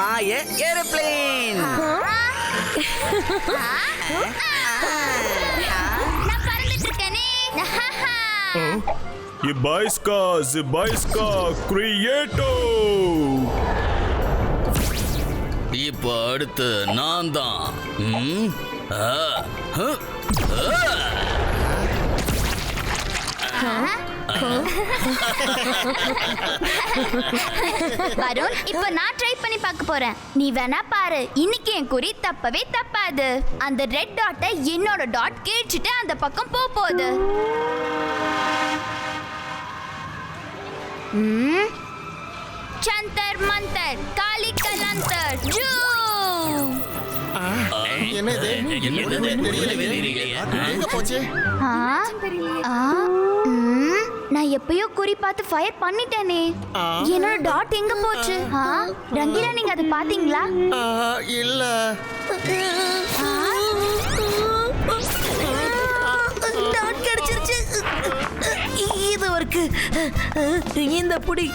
மாய ஏரோப்ளேன். நான் பறந்துட்டு இருக்கேனே. Zibaiska Creato. இப்போ அடுத்து நான் தான். வருண், இப்ப நான் ட்ரை பண்ணி பார்க்க போறேன். நீ வேணா பாரு, இன்னைக்கு என் குறி தப்பவே தப்பாது. அந்த ரெட் டாட்டை என்னோட டாட் கிழிச்சிட்டு அந்த பக்கம் போகுது. சந்தர் மந்தர் காலி கலந்தர் ஜூ. நான் எப்பயோ குறி பார்த்து ஃபயர் பண்ணிட்டேனே. என்னோட டாட் எங்க போச்சு? ரங்கீலா, நீங்க அதை பாத்தீங்களா? இல்ல. டாட் கிடைச்சிருச்சு. இது ஒர்க்கு. இந்த புடி.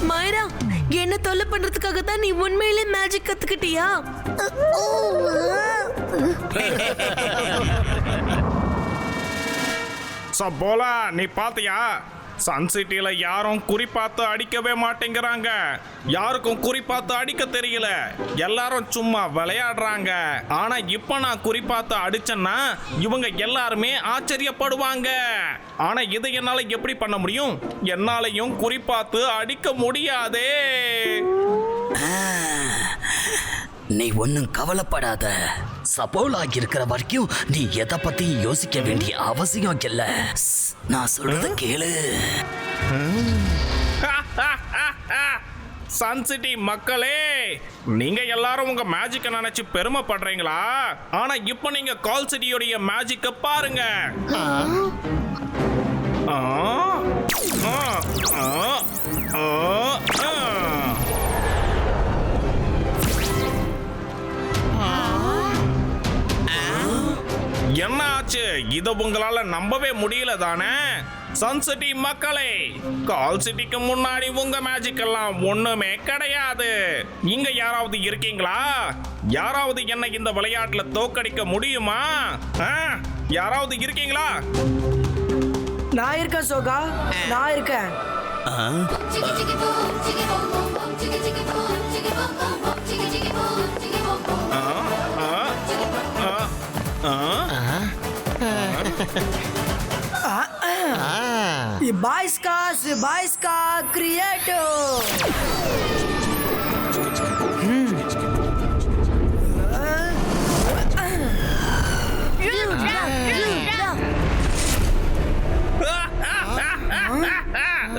மைரா, என்ன தொல்லை பண்றதுக்காக தான் நீ உண்மையிலே மேஜிக் கத்துக்கிட்டியா? சபோலா, நீ பாத்தியா? சன் சிட்டில யாரும் குறி பார்த்து அடிக்கவே மாட்டேங்கிறாங்க. யாருக்கும் குறி பார்த்து அடிக்க தெரியல. எல்லாரும் சும்மா விளையாடுறாங்க. ஆனா இப்ப நான் குறி பார்த்து அடிச்சேன்னா இவங்க எல்லாருமே ஆச்சரியப்படுவாங்க. ஆனா இதை என்னால எப்படி பண்ண முடியும்? என்னாலையும் குறி பார்த்து அடிக்க முடியாதே. நீ ஒன்னும் கவலைப்படாத. சபோலா இருக்கிற வரைக்கும் நீ எதை பத்தி யோசிக்க வேண்டிய அவசியம் இல்ல. நான் சொல்றத கேளு. சன் சிட்டி மக்களே, நீங்க எல்லாரும் உங்க மேஜிக்க நினைச்சு பெருமைப்படுறீங்களா? ஆனா இப்ப நீங்க கால் சிட்டியோடைய மேஜிக்க பாருங்க. என்ன ஆச்சு? இத உங்களால நம்பவே முடியல தானே? சன் சிட்டி மக்களே, கால் சிட்டிக்கு முன்னாடி உங்க மேஜிக் எல்லாம் ஒண்ணுமே கிடையாது. இங்க யாராவது இருக்கீங்களா? யாராவது என்ன இந்த விளையாட்டுல தோக்கடிக்க முடியுமா? யாராவது இருக்கீங்களா? நான் இருக்கேன் சோகா, நான் இருக்கேன். Zibaiska Creato.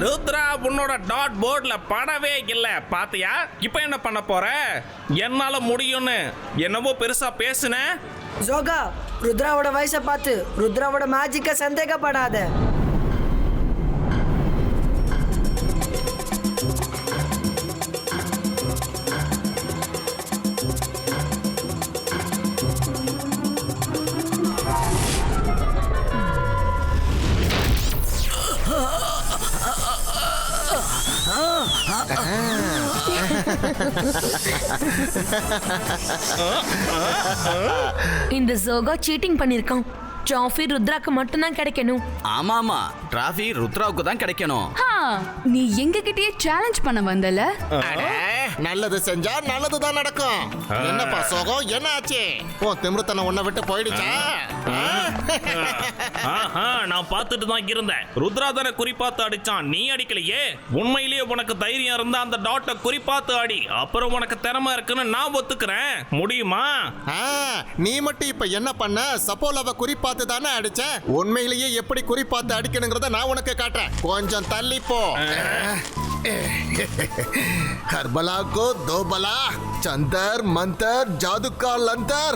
ருத்ரா, உன்னோட டாட் போர்ட்ல படவே இல்ல பாத்தியா? இப்ப என்ன பண்ண போற? என்னால முடியும்னு என்னவோ பெருசா பேசுன. ஜோகா, ருத்ராவோட வயசை பார்த்து ருத்ராவோட மேஜிக்க சந்தேகப்படாத. இந்த ஜோகா சீட்டிங் பண்ணிருக்கான். ட்ராஃபி ருத்ராக்கு மட்டும் தான் கிடைக்கணும். ஆமாமா, டிராஃபி ருத்ராவுக்கு தான் கிடைக்கணும். நீ எங்க கிட்டயே சேலஞ்ச் பண்ண வந்தல? நல்லது செஞ்சா நல்லதுதான் நடக்கும். என்னப்பா சோகம், என்ன ஆச்சு? ஓ, திமிருத்தனை உன்னை விட்டு போயிடுச்சா? நான் பார்த்துட்டு தான் இருந்தேன். ருத்ரா தானே குறிப்பாத்து அடிச்சான், நீ அடிக்கலையே. உண்மையிலேயே உனக்கு தைரியம் இருந்தா அந்த டாட்டை குறிப்பாத்து அடி. அப்புறம் உனக்கு திறமை இருக்குன்னு நான் ஒத்துக்கிறேன். முடியுமா? நீ மட்டும் இப்ப என்ன பண்ண? சப்போலாவை குறிப்பாத்து தானே அடிச்ச. உண்மையிலேயே எப்படி குறிப்பாத்து அடிக்கணுங்கிறத நான் உனக்கு காட்டுறேன். கொஞ்சம் தள்ளி போ. கர்பலா को दो बला, चंदर मंतर जादू का लंतर.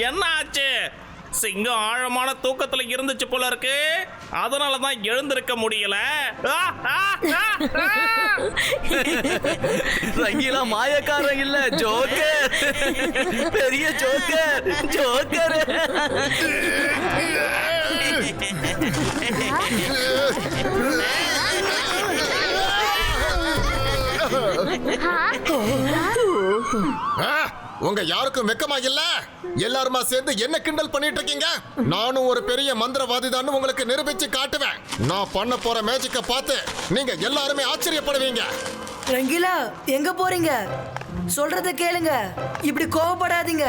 என்ன ஆச்சு? சிங்கம் ஆழமான தூக்கத்துல இருந்துச்சு போல இருக்கு, அதனால தான் எழுந்திருக்க முடியல. ரங்கீலா மாயக்காரன் இல்ல, ஜோக்கர். பெரிய ஜோக்கர், ஜோக்கர். உங்க யாருக்கும் வெக்கமா இல்ல? எல்லாருமா சேர்ந்து என்ன கிண்டல் பண்ணிட்டு இருக்கீங்க? நானும் ஒரு பெரிய மந்திரவாதி தான் உங்களுக்கு நிரூபிச்சு காட்டுவேன். நான் பண்ண போற மேஜிக்க பார்த்து நீங்க எல்லாருமே ஆச்சரியப்படுவீங்க. ரங்கீலா எங்க போறீங்க? சொல்றத கேளுங்க, இப்படி கோவப்படாதீங்க.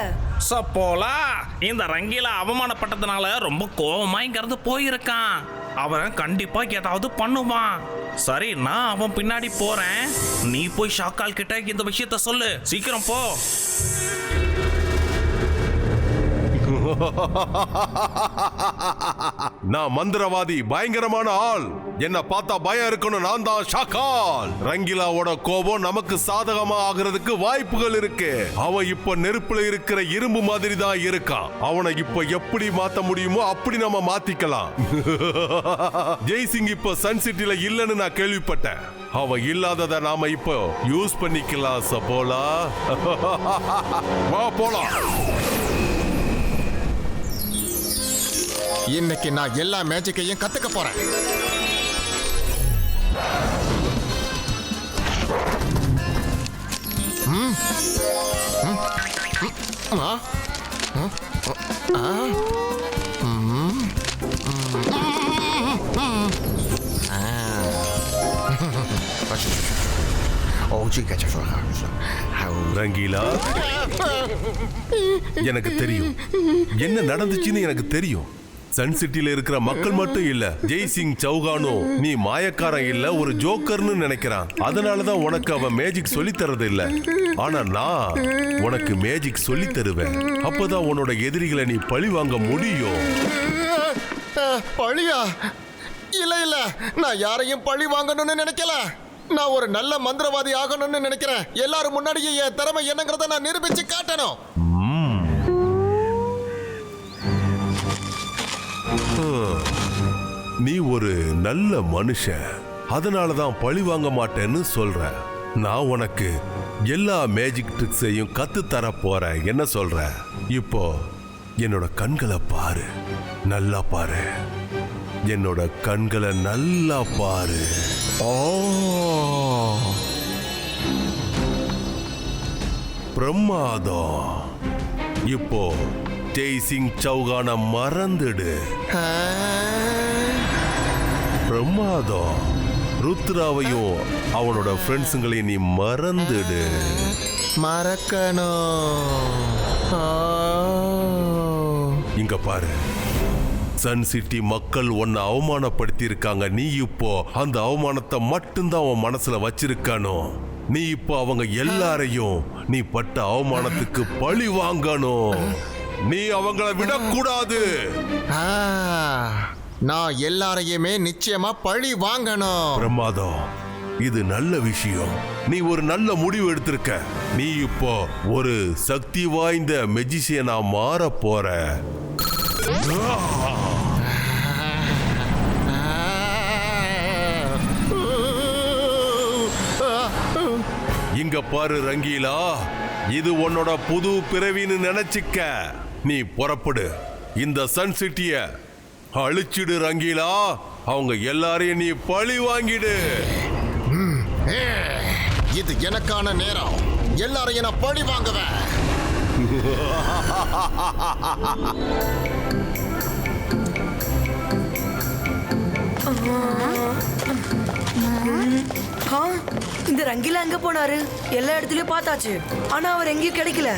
சப்போலா, இந்த ரங்கீலா அவமானப்பட்டதுனால ரொம்ப கோவமா இங்கிருந்து போயிருக்கான். அவன் கண்டிப்பா ஏதாவது பண்ணுவான். சரி, நான் அவன் பின்னாடி போறேன். நீ போய் ஷாக்கால் கிட்ட இந்த விஷயத்த சொல்லு. சீக்கிரம் போ. நான் மந்திரவாதி, பயங்கரமான ஆள். என்ன பார்த்தா பயம் இருக்கணும். நான் தான் ஷாக்கால். ரங்கிலாவோட கோபம் நமக்கு சாதகமா ஆகிறதுக்கு வாய்ப்புகள் இருக்கு. அவன் இப்ப நெருப்புல இருக்கிற இரும்பு மாதிரி தான் இருக்கான். அவனை இப்ப எப்படி மாத்த முடியுமோ அப்படி நம்ம மாத்திக்கலாம். ஜெய்சிங் இப்ப சன் சிட்டில இல்லன்னு நான் கேள்விப்பட்டேன். அவன் இல்லாததை நாம இப்போ யூஸ் பண்ணிக்கலாம். சபோலா, வா போலாம். இன்னைக்கு நான் எல்லா மேஜிக்கையும் கத்துக்க போறேன். ரங்கீலா, எனக்கு தெரியும் என்ன நடந்துச்சுன்னு. எனக்கு தெரியும். சன் சிட்டில இருக்கிற மக்கள் மட்டும் இல்ல, ஜெய்சிங் சௌகானும் நீ மாயக்காரன் இல்ல, ஒரு ஜோக்கர்னு நினைக்கிறான். அதனாலதான் உனக்கு அவன் மேஜிக் சொல்லி தரது இல்ல. ஆனா நான் உனக்கு மேஜிக் சொல்லி தருவேன். அப்பதான் உன்னோட எதிரிகளை நீ பழி வாங்க முடியும். பழியா? இல்ல இல்ல, நான் யாரையும் பழி வாங்கணும்னு நினைக்கல. நான் ஒரு நல்ல மந்திரவாதி ஆகணும்னு நினைக்கிறேன். எல்லாரும் முன்னாடியே என் திறமை என்னங்கறத நான் நிரூபிச்சு காட்டணும். நீ ஒரு நல்ல மனுஷன், அதனாலதான் பழி வாங்க மாட்டேன்னு சொல்ற. நான் உனக்கு எல்லா மேஜிக் ட்ரிக்ஸையும் கத்து தர போறேன். என்ன சொல்ற? இப்போ என்னோட கண்களை பாரு, நல்லா பாரு. என்னோட கண்களை நல்லா பாரு. ஓ, பிரமாதம். இப்போ ஜெய்சிங் சௌகான மறந்துடு. பிரமாதம். ருத்ராவையும் அவனோட ஃப்ரெண்ட்ஸுங்களையும் நீ மறந்துடு. மறக்கணும். இங்க பாரு, சன் சிட்டி மக்கள் உன்னை அவமானப்படுத்தி இருக்காங்க. நீ இப்போ அந்த அவமானத்தை மட்டும்தான் உன் மனசுல வச்சிருக்கணும். நீ இப்போ அவங்க எல்லாரையும் நீ பட்ட அவமானத்துக்கு பழி வாங்கணும். நீ அவங்கள விடக்கூடாது. நான் எல்லாரையுமே நிச்சயமா பழி வாங்கணும். பிரமாதம். இது நல்ல விஷயம். நீ ஒரு நல்ல முடிவு எடுத்திருக்க. நீ இப்போ ஒரு சக்தி வாய்ந்த மெஜிஷியனா மாற போற. இங்க பாரு ரங்கீலா, இது உன்னோட புது பிறவின்னு நினைச்சுக்க. நீ புறப்படு, இந்த சன் சிட்டிய அழிச்சிடு ரங்கீலா. அவங்க எல்லாரையும் நீ பழி வாங்கிடு. இது எனக்கான நேரம். எல்லாரையும் நான் பழி வாங்குவேன். இந்த ரங்கீலா எங்க போனாரு? எல்லா இடத்துலயும் பார்த்தாச்சு, ஆனா அவர் எங்கேயும் கிடைக்கல.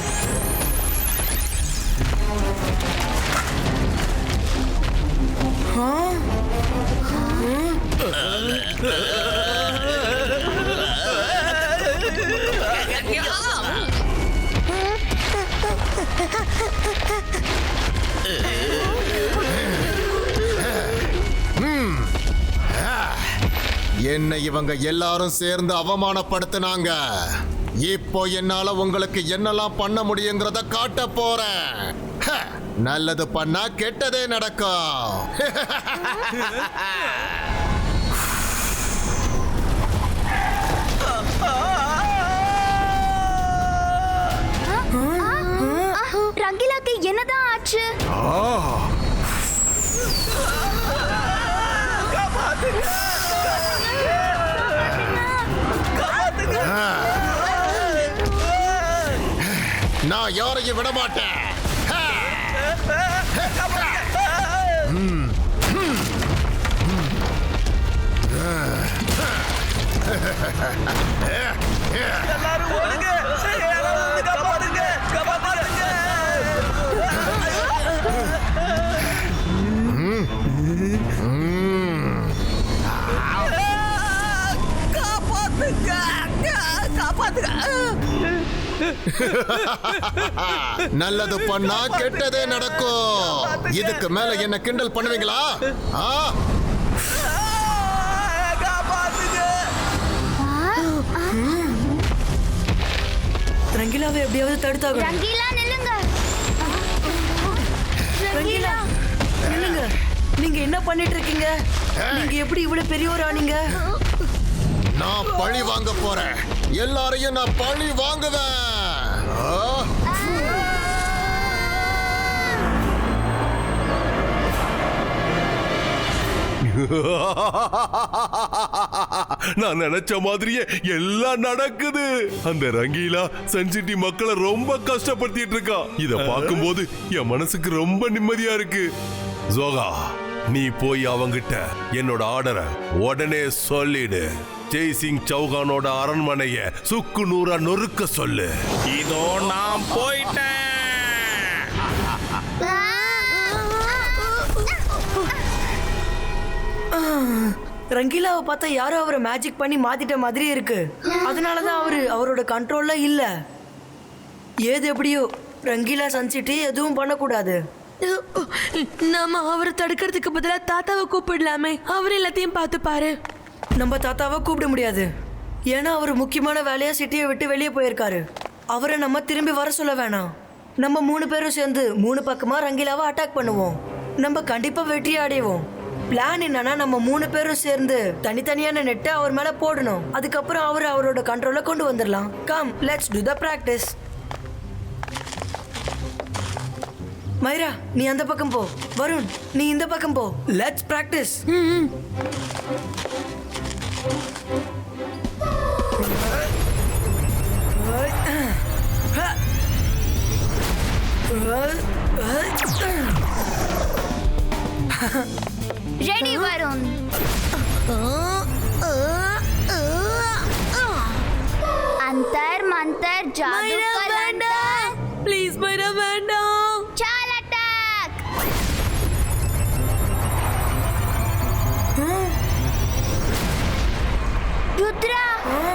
என்னை இவங்க எல்லாரும் சேர்ந்து அவமானப்படுத்தினாங்க. இப்போ என்னால உங்களுக்கு என்னெல்லாம் பண்ண முடியுங்கிறத காட்ட போறேன். நல்லது பண்ணா கெட்டதே நடக்கும். ரங்கிலாக்கு என்னதான் ஆச்சு? நான் யாரையும் விட மாட்டேன். எல்லாரும் ஓடுங்க. யாராவது காப்பாத்துங்க. காப்பாத்துங்க. நல்லது பண்ணா கெட்டதே நடக்கும். இதுக்கு மேல என்ன கிண்டல் பண்ணுவீங்களா? ரங்கிலாவை எப்படியாவது தடுத்தாங்க. ரங்கிலா நில்லுங்க. ரங்கிலா நில்லுங்க. நீங்க என்ன பண்ணிட்டு இருக்கீங்க? நீங்க எப்படி இவ்வளவு பெரியவர் ஆனீங்க? நான் பழி வாங்க போறேன். எல்லாரையும் நான் பழி வாங்குவேன். நான் நினைச்ச மாதிரியே எல்லாம் நடக்குது. அந்த ரங்கீலா சன்சிட்டி மக்களை ரொம்ப கஷ்டப்படுத்திட்டு இருக்கா. இத பார்க்கும்போது என் மனசுக்கு ரொம்ப நிம்மதியா இருக்கு. ஜோகா, நீ போய் அவங்கிட்ட என்னோட ஆர்டரை உடனே சொல்லிடு. ஜெய்சிங் சௌகானோட அரண்மனைய சுக்கு நூறா நொறுக்க சொல்லு. இதோ நான் போயிட்டேன். ரங்கிலாவை பார்த்தா யாரோ அவரை மேஜிக் பண்ணி மாத்திட்ட மாதிரி இருக்கு. அதனாலதான் அவரோட கண்ட்ரோல்ல இல்ல. ஏது எப்படியோ ரங்கிலா சன்சிட்டி எதுவும் பண்ணக்கூடாது. நாம அவரை தடுக்கிறதுக்கு பதிலா தாத்தாவை கூப்பிடலாமே. அவர் எல்லாத்தையும் பார்த்துப்பாரு. நம்ம தாத்தாவை கூப்பிட முடியாது. ஏன்னா அவர் முக்கியமான வேலையா சிட்டியை விட்டு வெளியே போயிருக்காரு. அவரை நம்ம திரும்பி வர சொல்ல வேணாம். நம்ம 3 பேரும் சேர்ந்து 3 பக்கமா ரங்கிலாவை அட்டாக் பண்ணுவோம். நம்ம கண்டிப்பா வெற்றி அடைவோம். பிளான் என்னன்னா நம்ம 3 பேரும் சேர்ந்து தனித்தனியான நெட்டை அவர் மேல போடணும். அதுக்கப்புறம் அவரோட கண்ட்ரோல்ல கொண்டு வந்துடலாம். Come, let's do the practice. Myra, நீ அந்த பக்கம் போ. வருண், நீ இந்த பக்கம் போ. Let's practice. ரெடி வருண். अंतर मंतर जादू कलंदर. ப்ளீஸ் மைரா வேண்டாம். चाल अटैक. ருத்ரா,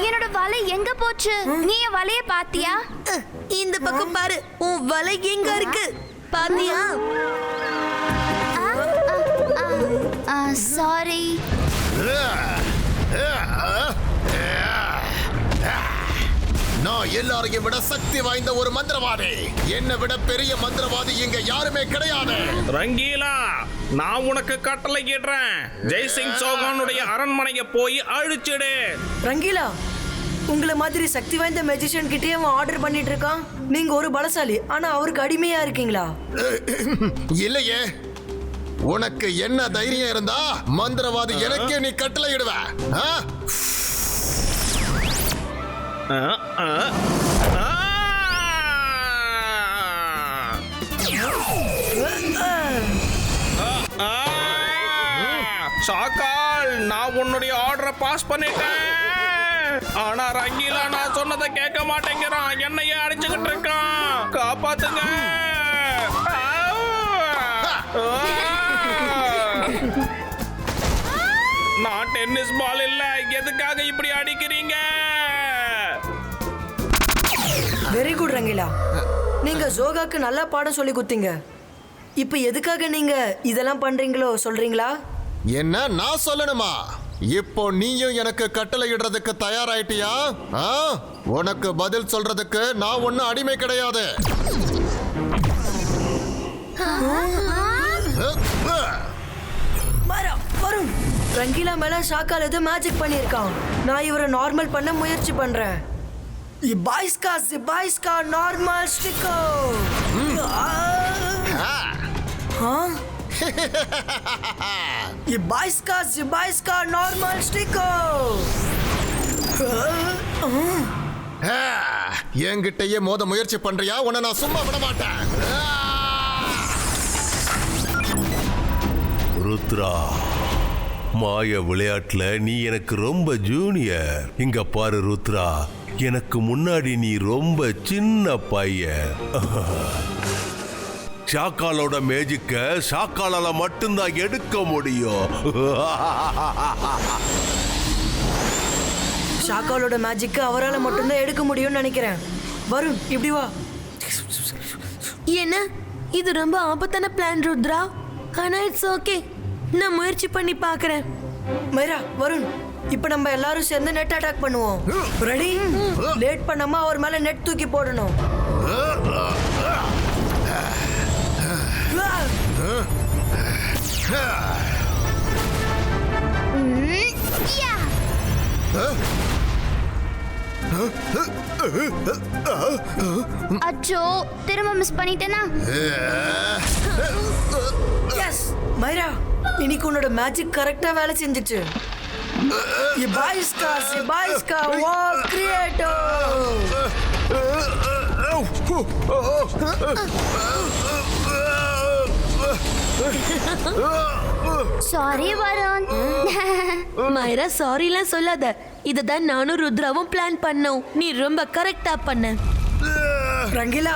என்னோட வலை எங்க போச்சு? நீ என் வலைய பாத்தியா? இந்த பக்கம் பாரு. உன் வலை எங்க இருக்கு பாத்தியா? சாரி. நான் எல்லாரையும் விட சக்தி வாய்ந்த ஒரு மந்திரவாதி. என்னை விட பெரிய மந்திரவாதி இங்க யாருமே கிடையாது. ரங்கீலா, நான் உனக்கு கட்டளை இடுறேன். ஜெய்சிங் சௌகானுடைய அரண்மனையை போய் அழிச்சிடு. ரங்கீலா, உங்களை மாதிரி சக்தி வாய்ந்த மெஜிஷியன் கிட்டே அவன் ஆர்டர் பண்ணிட்டு இருக்கான். நீங்க ஒரு பலசாலி, ஆனா அவருக்கு அடிமையா இருக்கீங்களா? இல்லையே. உனக்கு என்ன தைரியம் இருந்தா மந்திரவாதி எனக்கே நீ கட்டளை இடுவ? ஷாக்கால், நான் உன்னுடைய ஆர்டரை பாஸ் பண்ணிட்டேன். ஆனா ரங்கீலா நான் சொன்னதை கேட்க மாட்டேங்கிறான். என்னையே அடிச்சுக்கிட்டு இருக்கான். காப்பாத்துங்க. நான் டென்னிஸ் பால் இல்ல. எதுக்காக இப்படி அடிக்கிறீங்க? வெரி குட் ரங்கீலா, நீங்க ஜோகாக்கு நல்லா பாடம் சொல்லி கொடுத்தீங்க. இப்போ எதுக்காக நீங்க இதெல்லாம் பண்றீங்களோ சொல்றீங்களா? என்ன நான் சொல்லணுமா? இப்போ நீயும் எனக்கு கட்டளை இடுறதுக்கு தயாராயிட்டியா? உனக்கு பதில் சொல்றதுக்கு நான் ஒன்னும் அடிமை கிடையாது. மைரா வருண், ரங்கீலா மேல ஷாக்கால் ஏதோ மேஜிக் பண்ணியிருக்கான். நான் இவரை நார்மல் பண்ண முயற்சி பண்றேன். இபாய்ஸ்கா நார்மல் ஸ்டிக்கோ. இபாய்ஸ்கா நார்மல் ஸ்டிக்கோ. என்கிட்டயே மோத முயற்சி பண்றியா? உன்னை நான் சும்மா விட மாட்டேன். ருத்ரா, மாய விளையாட்டுல நீ எனக்கு ரொம்ப ஜூனியர். இங்க பாரு ருத்ரா, எனக்கு முன்னாடி நீ ரொம்ப சின்ன பையன். ஷாக்காலோட மேஜிக்க ஷாக்காலால மட்டும்தான் எடுக்க முடியும். ஷாக்காலோட மேஜிக் அவரால் மட்டும்தான் எடுக்க முடியும்னு நினைக்கிறேன். வருண், இப்படி வா. என்ன இது ரொம்ப ஆபத்தான பிளான் ருத்ரா. ஆனா இட்ஸ் ஓகே, நான் முயற்சி பண்ணி பார்க்கறேன். மைரா, வருண், இப்ப நம்ம எல்லாரும் சேர்ந்து நெட் அட்டாக் பண்ணுவோம். ரெடி? லேட் பண்ணாம அவர் மேல நெட் தூக்கி போடணும். யா. அச்சோ, திரும்ப மிஸ் பண்ணிட்டேனா? எஸ் மைரா, இன்னைக்கு உன்னோட மேஜிக் கரெக்டா வேலை செஞ்சுச்சு. இபாய்ஸ்கா வா கிரியேட்டோ. சாரி வருண். மைரா சாரிலாம் சொல்லாத. இதுதான் நானும் ருத்ராவும் பிளான் பண்ணோம். நீ ரொம்ப கரெக்டா பண்ண. ரங்கீலா,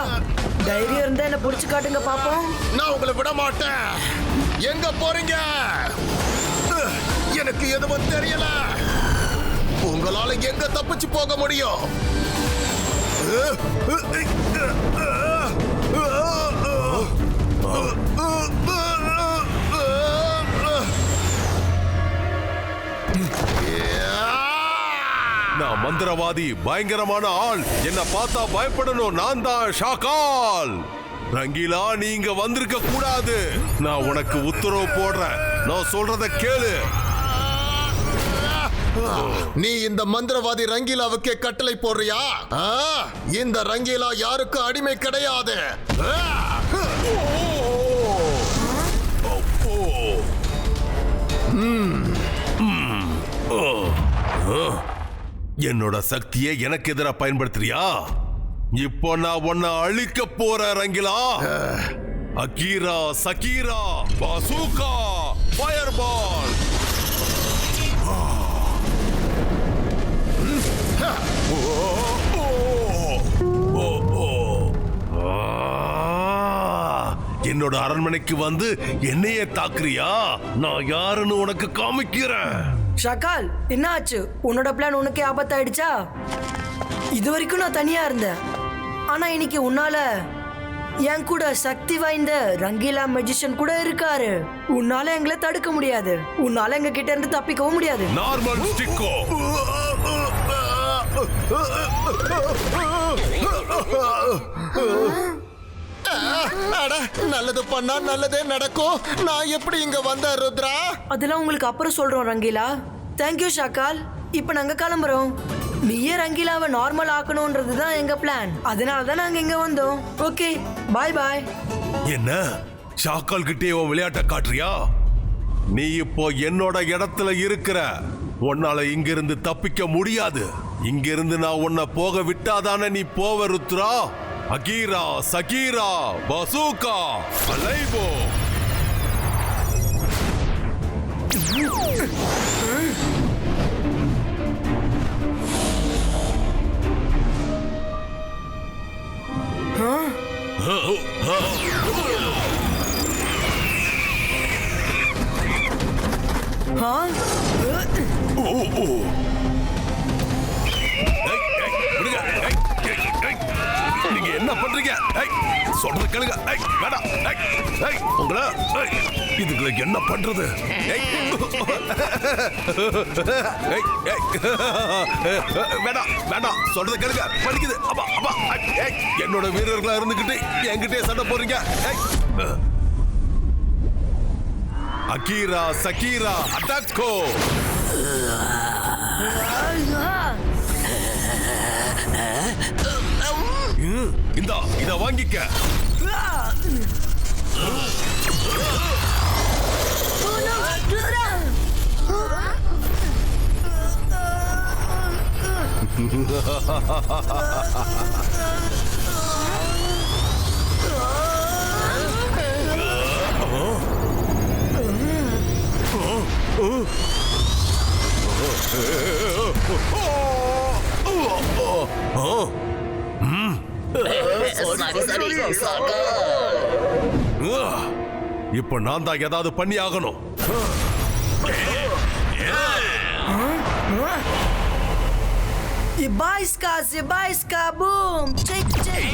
தைரியம் இருந்தா என்ன புடிச்சு காட்டுங்க பாப்போம். நான் உங்களை விட மாட்டேன். எங்க போறீங்க? எனக்கு எதுவும் தெரியல. உங்களால எங்க தப்பிச்சு போக முடியும்? நான் மந்திரவாதி, பயங்கரமான ஆள். என்ன பார்த்தா பயப்படணும். நான் தான் ஷாக்கால். ரங்கீலா, நீ இங்க வந்திருக்க கூடாது. நான் உனக்கு உத்தரவு போடுறேன். நான் சொல்றத கேளு. நீ இந்த மந்திரவாதி ரங்கீலாவுக்கே கட்டளை போடுறியா? இந்த ரங்கீலா யாருக்கும் அடிமை கிடையாது. என்னோட சக்தியை எனக்கு எதிராக பயன்படுத்துறியா? இப்போ நான் உன்னை அழிக்க போற Rangila. Akira, Shakira, bazooka, fireball. என்னோட அரண்மனைக்கு வந்து என்னையே தாக்குறியா? நான் யாருன்னு உனக்கு காமிக்கிறேன். ஷாக்கால், என்ன ஆச்சு? உன்னோட பிளான் உனக்கே ஆபத்தாயிடுச்சா? இது வரைக்கும் நான் தனியா இருந்தேன். ஆனா இன்னைக்கு உன்னால என் கூட சக்தி வாய்ந்த ரங்கீலா மெஜிஷியன் கூட இருக்காரு. உன்னால எங்களை தடுக்க முடியாது. உன்னால எங்க கிட்ட இருந்து தப்பிக்கவும் முடியாது. நார்மல் ஸ்டிக்கோ. நல்லது பண்ணா நல்லதே நடக்கும். நான் எப்படி இங்க வந்த ருத்ரா? அதெல்லாம் உங்களுக்கு அப்புறம் சொல்றோம் ரங்கீலா. தேங்க்யூ ஷாக்கால். இப்ப நாங்க கிளம்புறோம். நீயே ரங்கீலாவை நார்மல் ஆக்கணும்ன்றது தான் எங்க பிளான். அதனால தான் நாங்க இங்க வந்தோம். ஓகே, பாய் பாய். என்ன ஷாக்கால் கிட்டே உன் விளையாட்ட காட்டுறியா? நீ இப்போ என்னோட இடத்துல இருக்கிற. உன்னால இங்கிருந்து தப்பிக்க முடியாது. இங்கிருந்து நான் உன்னை போக விட்டாதானே நீ போவ ருத்ரா. Ahira, Shakira, பாசூகா, அலைபோ. நீங்க என்ன பண்றீங்க? சொல்ற கேளுங்க. வேண்டாம். உங்களை இதுகளை என்ன பண்றது? வேண்டாம் வேண்டாம், சொல்றத கேளுங்க. படிக்குது. என்னோட வீரர்களா இருந்துகிட்டு என்கிட்டயே சண்டை போறீங்க. அகீரா சகீரா அட்டாக்கோ. இத வாங்கிக்க. இப்ப நான் தான் ஏதாவது பண்ணி ஆகணும். Sibaiska, boom! Check, check,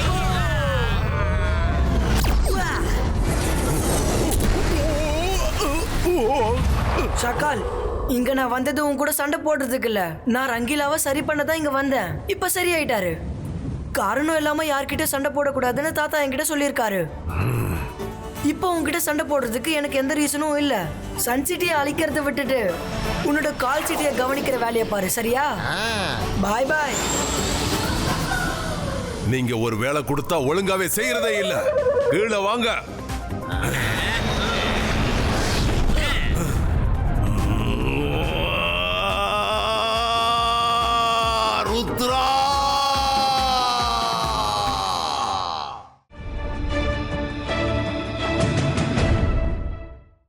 ஷாக்கால், இங்க நான் வந்தது உன் கூட சண்டை போடுறதுக்கு இல்ல. நான் ரங்கீலாவை சரி பண்ண தான் இங்க வந்தேன். இப்ப சரியாயிட்டாரு. காரணம் இல்லாம யார்கிட்ட சண்டை போடக்கூடாதுன்னு தாத்தா என்கிட்ட சொல்லியிருக்காரு. இப்போ உன்கிட்ட சண்டை போடுறதுக்கு எனக்கு எந்த ரீசனும் இல்ல. சன் சிட்டியை அழிக்கிறத விட்டுட்டு உன்னோட கால் சிட்டியை கவனிக்கிற வேலையை பாரு, சரியா? பாய் பாய். நீங்க ஒரு வேலை கொடுத்தா ஒழுங்காவே செய்யறதே இல்ல. கீழே வாங்க.